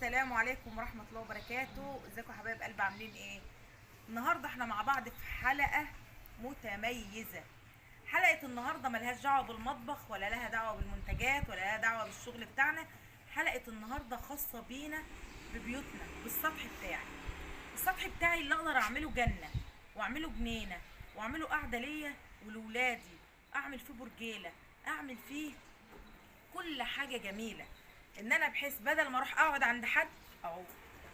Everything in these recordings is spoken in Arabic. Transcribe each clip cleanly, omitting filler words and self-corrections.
السلام عليكم ورحمة الله وبركاته. ازيكم يا حبايب قلب، عاملين ايه؟ النهاردة احنا مع بعض في حلقة متميزة. حلقة النهاردة ملهاش دعوة بالمطبخ ولا لها دعوة بالمنتجات ولا لها دعوة بالشغل بتاعنا. حلقة النهاردة خاصة بينا، ببيوتنا، بالسطح بتاعي. السطح بتاعي اللي اقدر اعمله جنة واعمله جنينة واعمله قاعدة ليا ولولادي، اعمل فيه برجيلة، اعمل فيه كل حاجة جميلة. ان انا بحيث بدل ما اروح اقعد عند حد او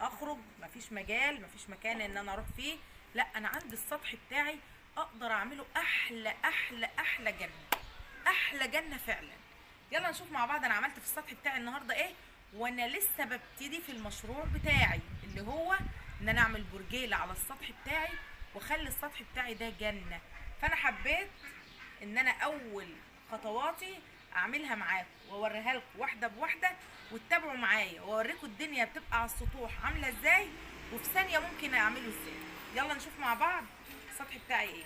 اخرج، مفيش مجال، مفيش مكان ان انا اروح فيه، لا انا عندي السطح بتاعي اقدر اعمله احلى احلى احلى جنة، احلى جنة فعلا. يلا نشوف مع بعض انا عملت في السطح بتاعي النهاردة ايه، وانا لسه ببتدي في المشروع بتاعي اللي هو ان انا اعمل برجيلة على السطح بتاعي واخلي السطح بتاعي ده جنة. فانا حبيت ان انا اول خطواتي اعملها معاكم واوريها لكم واحده بواحده، وتتابعوا معايا واوريكم الدنيا بتبقى على السطوح عامله ازاي، وفي ثانيه ممكن اعمله ازاي. يلا نشوف مع بعض السطح بتاعي ايه.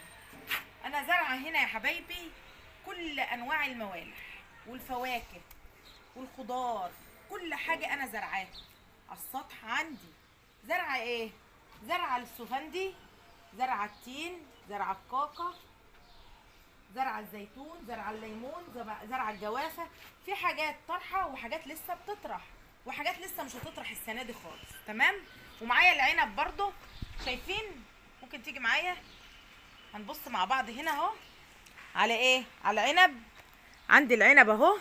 انا زارعه هنا يا حبايبي كل انواع الموالح والفواكه والخضار، كل حاجه انا زرعاها على السطح عندي. زرعه ايه؟ زرعه السفندي، زرعه التين، زرعه الكاكا، زرع الزيتون، زرع الليمون، زرع الجوافه. في حاجات طرحه وحاجات لسه بتطرح وحاجات لسه مش هتطرح السنه دي خالص. تمام. ومعايا العنب برضو، شايفين؟ ممكن تيجي معايا هنبص مع بعض هنا اهو على ايه، على عنب. عندي العنب اهو،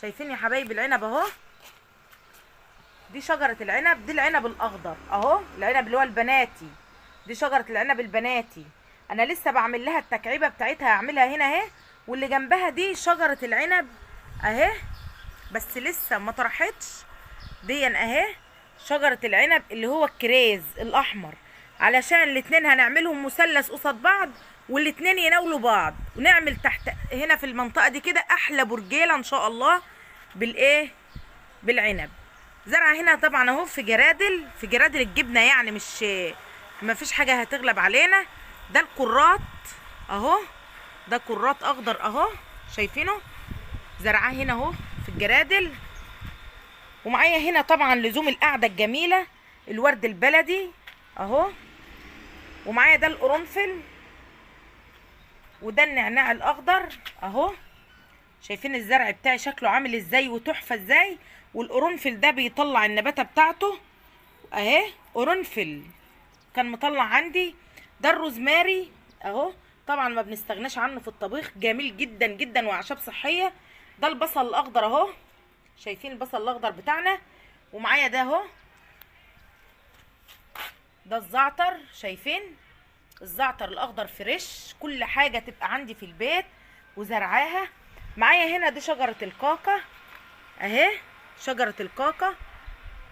شايفين يا حبايبي العنب اهو، دي شجره العنب، دي العنب الاخضر اهو، العنب اللي هو البناتي، دي شجره العنب البناتي. انا لسه بعمل لها التكعيبه بتاعتها، هعملها هنا اهي. واللي جنبها دي شجره العنب اهي، بس لسه ما طرحتش. دي اهي شجره العنب اللي هو الكريز الاحمر، علشان الاتنين هنعملهم مثلث قصاد بعض والاتنين يناولوا بعض، ونعمل تحت هنا في المنطقه دي كده احلى برجيله ان شاء الله بالايه، بالعنب. زرعه هنا طبعا اهو في جرادل، في جرادل الجبنه، يعني مش ما فيش حاجه هتغلب علينا. ده الكرات اهو، ده كرات اخضر اهو، شايفينه؟ زرعاه هنا اهو في الجرادل. ومعايا هنا طبعا لزوم القعده الجميله الورد البلدي اهو، ومعايا ده القرنفل، وده النعناع الاخضر اهو. شايفين الزرع بتاعي شكله عامل ازاي وتحفه ازاي؟ والقرنفل ده بيطلع النباتة بتاعته اهي، قرنفل كان مطلع عندي. ده الروزماري اهو، طبعا ما بنستغناش عنه في الطبيخ، جميل جدا جدا واعشاب صحيه. ده البصل الاخضر اهو، شايفين البصل الاخضر بتاعنا؟ ومعايا ده اهو، ده الزعتر، شايفين الزعتر الاخضر فريش. كل حاجه تبقى عندي في البيت وزرعاها. معايا هنا دي شجره الكاكا اهي، شجره الكاكا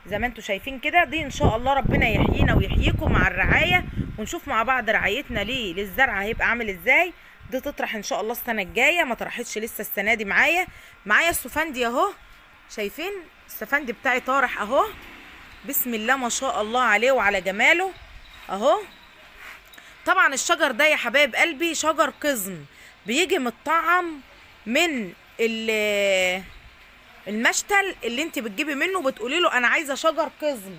زي ما انتوا شايفين كده. دي ان شاء الله ربنا يحيينا ويحييكم مع الرعايه، ونشوف مع بعض رعايتنا ليه للزرع هيبقى عامل ازاي. دي تطرح ان شاء الله السنه الجايه، ما طرحتش لسه السنه دي. معايا السفندي اهو، شايفين السفندي بتاعي طارح اهو، بسم الله ما شاء الله عليه وعلى جماله اهو. طبعا الشجر ده يا حبايب قلبي شجر قزم، بيجي متطعم من المشتل اللي انت بتجيبي منه، بتقولي له انا عايزه شجر قزم،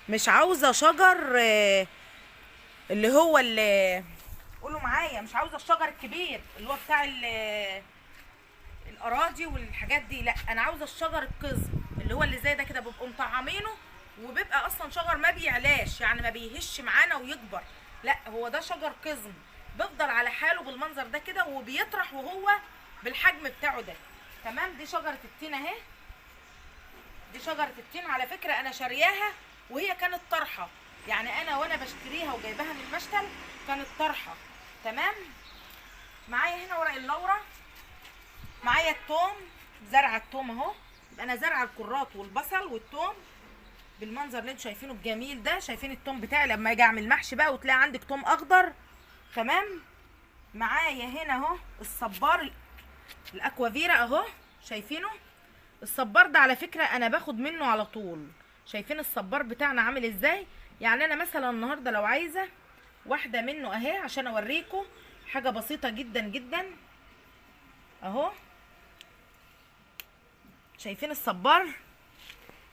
مش عاوزه شجر اللي هو اللي، قولوا معايا، مش عاوزه الشجر الكبير اللي هو بتاع الاراضي والحاجات دي، لا انا عاوزه الشجر القزم اللي هو اللي زي ده كده، بيبقوا مطعمينه وبيبقى اصلا شجر ما بيعلاش، يعني ما بيهش معانا ويكبر، لا هو ده شجر قزم بيفضل على حاله بالمنظر ده كده وبيطرح وهو بالحجم بتاعه ده. تمام. دي شجره التين اهي، دي شجره التين على فكره انا شارياها وهي كانت طرحه، يعني انا وانا بشتريها وجايباها من المشتل كانت طرحه. تمام. معايا هنا ورق اللورا، معايا التوم، زرع التوم اهو، انا زرع الكرات والبصل والتوم بالمنظر اللي انتوا شايفينه الجميل ده. شايفين التوم بتاعي لما اجي اعمل محشي بقى وتلاقي عندك توم اخضر. تمام. معايا هنا اهو الصبار الاكوافيرا اهو، شايفينه؟ الصبار ده على فكره انا باخد منه على طول. شايفين الصبار بتاعنا عامل ازاي؟ يعني انا مثلا النهارده لو عايزه واحده منه اهي عشان اوريكم حاجه بسيطه جدا جدا اهو. شايفين الصبار؟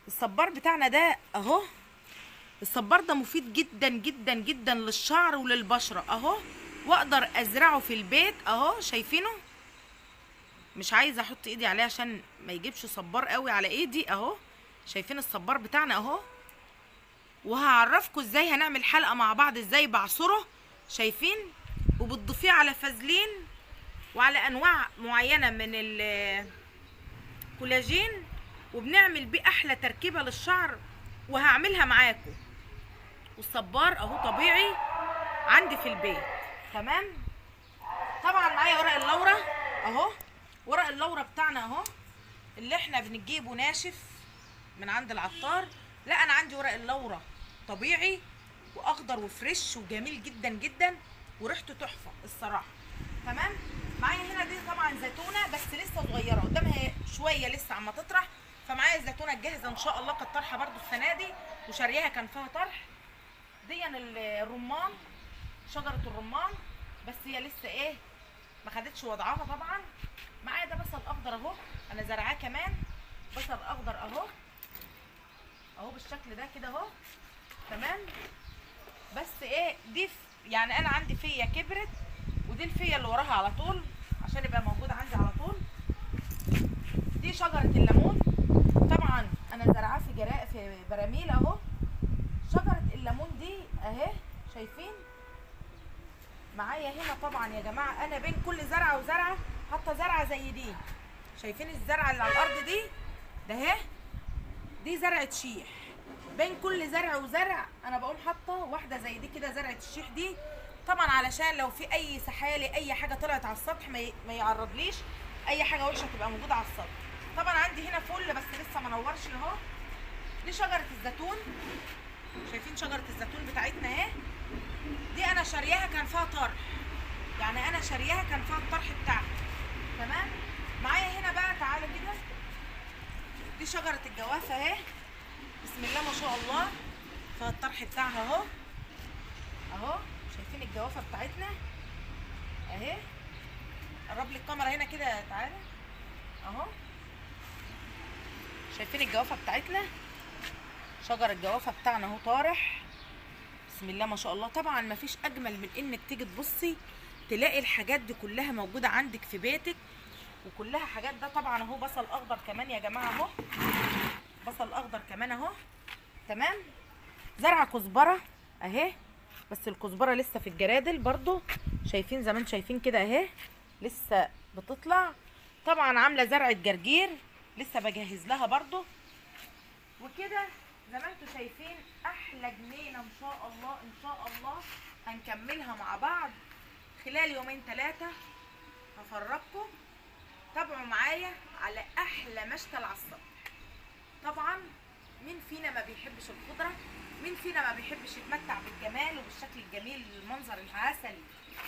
الصبار بتاعنا ده اهو، الصبار ده مفيد جدا جدا جدا للشعر وللبشره اهو، واقدر ازرعه في البيت اهو. شايفينه؟ مش عايزه احط ايدي عليه عشان ما يجيبش صبار قوي على ايدي اهو. شايفين الصبار بتاعنا اهو؟ وهعرفكم ازاي هنعمل حلقه مع بعض ازاي بعصره. شايفين؟ وبتضيفيه على فازلين وعلى انواع معينه من الكولاجين، وبنعمل بيه احلى تركيبه للشعر، وهعملها معاكم. والصبار اهو طبيعي عندي في البيت. تمام. طبعا معايا ورق اللورة اهو، ورق اللورة بتاعنا اهو اللي احنا بنجيبه ناشف من عند العطار. لا انا عندي ورق اللورة طبيعي واخضر وفريش وجميل جدا جدا وريحته تحفة الصراحة. تمام. معايا هنا دي طبعا زيتونة بس لسه صغيرة، قدامها شوية لسه عما تطرح. فمعايا الزيتونة الجاهزة ان شاء الله، كانت طرحة برضو السنة دي وشارياها كان فيها طرح. دي الرمان، شجرة الرمان، بس هي لسه ايه ما خدتش وضعها طبعا. معايا ده بصل اخضر اهو، انا زرعاه كمان بصل اخضر اهو، اهو بالشكل ده كده اهو. تمام. بس ايه دي يعني انا عندي فيه كبرت، ودي الفيه اللي وراها على طول عشان يبقى موجود عندي على طول. دي شجرة الليمون، طبعا انا زرعاه في براميل اهو. شجرة الليمون دي اهي، شايفين؟ معايا هنا طبعا يا جماعه انا بين كل زرعه وزرعه حاطه زرعه زي دي. شايفين الزرعه اللي على الارض دي؟ ده اهي دي زرعه شيح. بين كل زرع وزرع انا بقوم حاطه واحده زي دي كده، زرعه الشيح دي طبعا علشان لو في اي سحالي اي حاجه طلعت على السطح ما يعرضليش اي حاجه وحشه تبقى موجوده على السطح. طبعا عندي هنا فل بس لسه ما نورش اهو. دي شجره الزيتون، شايفين شجره الزيتون بتاعتنا اهي؟ دي انا شارياها كان فيها طرح، يعني انا شارياها كان فيها الطرح بتاعها. تمام. معايا هنا بقى تعالوا كده، دي شجره الجوافه اهي، بسم الله ما شاء الله، فيها الطرح بتاعها اهو اهو. شايفين الجوافه بتاعتنا اهي؟ قرب لي الكاميرا هنا كده تعالى اهو. شايفين الجوافه بتاعتنا؟ شجر الجوافه بتاعنا اهو طارح، بسم الله ما شاء الله. طبعا مفيش اجمل من انك تيجي تبصي تلاقي الحاجات دي كلها موجوده عندك في بيتك، وكلها حاجات. ده طبعا اهو بصل اخضر كمان يا جماعه اهو، بصل اخضر كمان اهو. تمام. زرعه كزبره اهي، بس الكزبره لسه في الجرادل برضو، شايفين زي ما انتم شايفين كده اهي لسه بتطلع. طبعا عامله زرعه جرجير لسه بجهز لها برضو. وكده زي ما انتم شايفين احلى جنينه ان شاء الله ان شاء الله هنكملها مع بعض خلال يومين ثلاثه. هفرجكم، تابعوا معايا على احلى مشتل على السطح. طبعا مين فينا ما بيحبش الخضره؟ مين فينا ما بيحبش يتمتع بالجمال وبالشكل الجميل، المنظر العسلي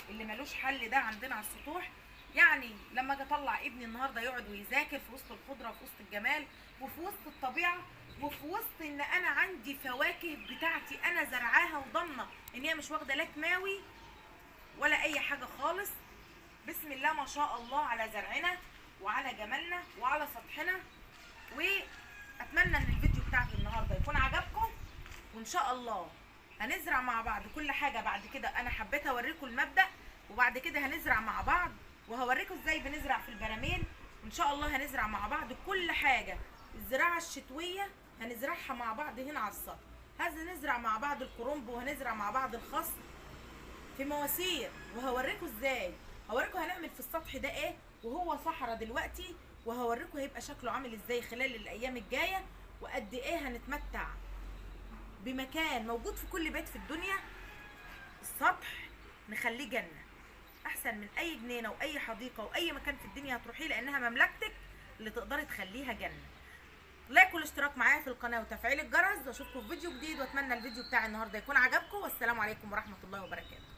اللي ملوش حل ده عندنا على السطوح؟ يعني لما اجي اطلع ابني النهارده يقعد ويذاكر في وسط الخضره وفي وسط الجمال وفي وسط الطبيعه وفي وسط ان انا عندي فواكه بتاعتي انا زرعاها وضامنه ان هي مش واخده لا كيماوي ولا اي حاجه خالص. بسم الله ما شاء الله على زرعنا وعلى جمالنا وعلى سطحنا. واتمنى ان الفيديو بتاعي النهارده يكون عجبكم، وان شاء الله هنزرع مع بعض كل حاجه بعد كده. انا حبيت اوريكم المبدأ، وبعد كده هنزرع مع بعض وهوريكم ازاي بنزرع في البراميل. وان شاء الله هنزرع مع بعض كل حاجه. الزراعه الشتويه هنزرعها مع بعض هنا على السطح، هنزرع مع بعض الكرنب وهنزرع مع بعض الخس في مواسير، وهوريكم ازاي. هوريكم هنعمل في السطح ده ايه وهو صحراء دلوقتي، وهوريكم هيبقى شكله عامل ازاي خلال الايام الجايه، وقد ايه هنتمتع بمكان موجود في كل بيت في الدنيا. السطح نخليه جنه احسن من اي جنينه واي حديقه واي مكان في الدنيا هتروحيه، لانها مملكتك اللي تقدري تخليها جنه. لايك والاشتراك معايا في القناه وتفعيل الجرس، واشوفكم في فيديو جديد. واتمنى الفيديو بتاع النهارده يكون عجبكم، والسلام عليكم ورحمه الله وبركاته.